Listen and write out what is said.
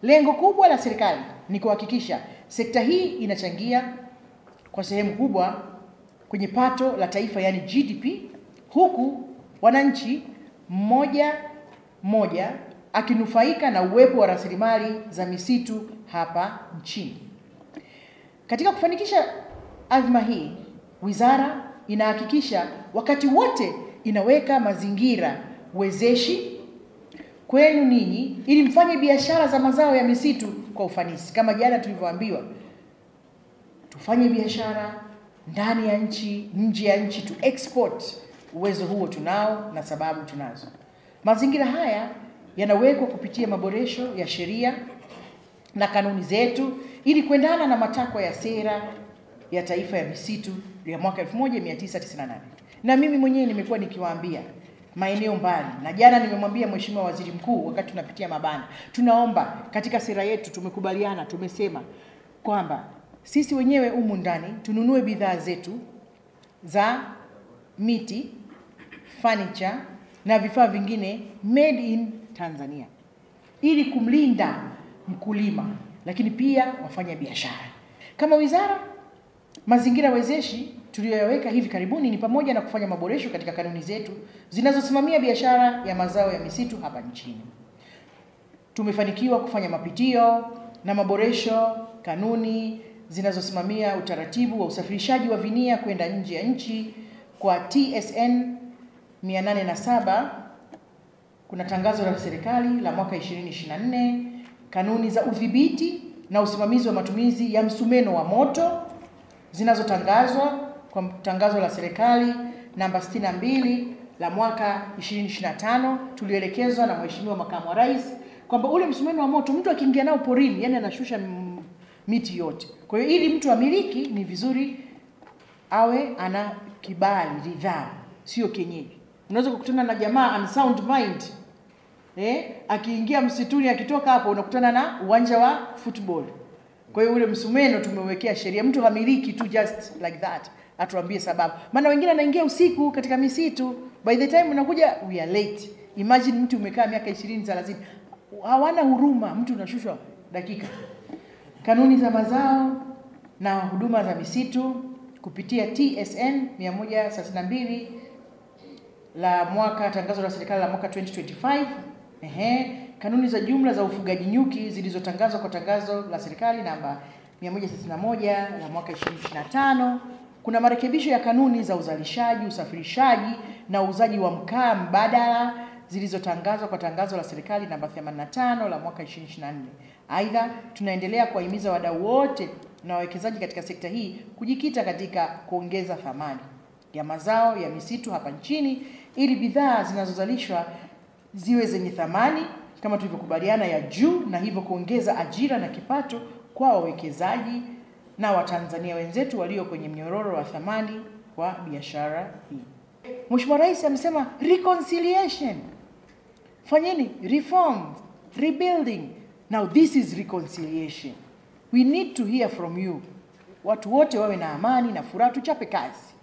Lengo kubwa la serikali ni kuhakikisha sekta hii inachangia kwa sehemu kubwa kwenye pato la taifa, yani GDP, huku wananchi mmoja akinufaika na uwepo wa rasilimali za misitu hapa nchini. Katika kufanikisha azma hii, wizara inahakikisha wakati wote inaweka mazingira wezeshi kwenu ninyi ili mfanye biashara za mazao ya misitu kwa ufanisi. Kama jana tulivyoambiwa, tufanye biashara ndani ya nchi, nje ya nchi, tu export. Uwezo huo tunao na sababu tunazo. Mazingira haya yanawekwa kupitia maboresho ya sheria na kanuni zetu ili kuendana na matakwa ya sera ya taifa ya misitu ya mwaka 1998. Na mimi mwenyewe nimekuwa nikiwaambia maeneo mbali, na jana nimemwambia Mheshimiwa Waziri Mkuu wakati tunapitia mabana, tunaomba katika sera yetu tumekubaliana, tumesema kwamba sisi wenyewe humu ndani tununue bidhaa zetu za miti, furniture na vifaa vingine made in Tanzania ili kumlinda mkulima, lakini pia wafanya biashara. Kama wizara, mazingira wezeshi tuliyoyaweka hivi karibuni ni pamoja na kufanya maboresho katika kanuni zetu zinazosimamia biashara ya mazao ya misitu hapa nchini. Tumefanikiwa kufanya mapitio na maboresho kanuni zinazosimamia utaratibu wa usafirishaji wa vinia kwenda nje ya nchi kwa TSN 807. Kuna tangazo la serikali la mwaka 2024, kanuni za udhibiti na usimamizi wa matumizi ya msumeno wa moto zinazotangazwa kwa tangazo la serikali namba 62 la mwaka 2025. Tulielekezwa na Mheshimiwa Makamu wa Rais kwamba ule msumeno wa moto mtu akiingia nao porini, yani anashusha miti yote. Kwa hiyo ili mtu amiliki ni vizuri awe ana kibali, ridhaa, sio kienyeji. Unaweza kukutana na jamaa unsound mind, akiingia msituni, akitoka hapo unakutana na uwanja wa football. Kwa hiyo ule msumeno tumewekea sheria, mtu hamiliki tu just like that, atuambie sababu. Maana wengine anaingia usiku katika misitu, by the time unakuja we are late. Imagine mtu umekaa miaka 20 30, hawana huruma, mtu unashushwa dakika. Kanuni za mazao na huduma za misitu kupitia TSN 132 la mwaka, tangazo la serikali la mwaka 2025. Kanuni za jumla za ufugaji nyuki zilizotangazwa kwa tangazo la serikali namba 131 la mwaka 2025. Kuna marekebisho ya kanuni za uzalishaji, usafirishaji na uuzaji wa mkaa mbadala zilizotangazwa kwa tangazo la serikali namba 85 la mwaka 2024. Aidha, tunaendelea kuwahimiza wadau wote na wawekezaji katika sekta hii kujikita katika kuongeza thamani ya mazao ya misitu hapa nchini ili bidhaa zinazozalishwa ziwe zenye thamani kama tulivyokubaliana ya juu, na hivyo kuongeza ajira na kipato kwa wawekezaji na Watanzania wenzetu walio kwenye mnyororo wa thamani wa biashara hii. Mheshimiwa Rais amesema reconciliation. Fanyeni reform, rebuilding. Now this is reconciliation. We need to hear from you. Watu wote wawe na amani na furaha, tuchape kazi.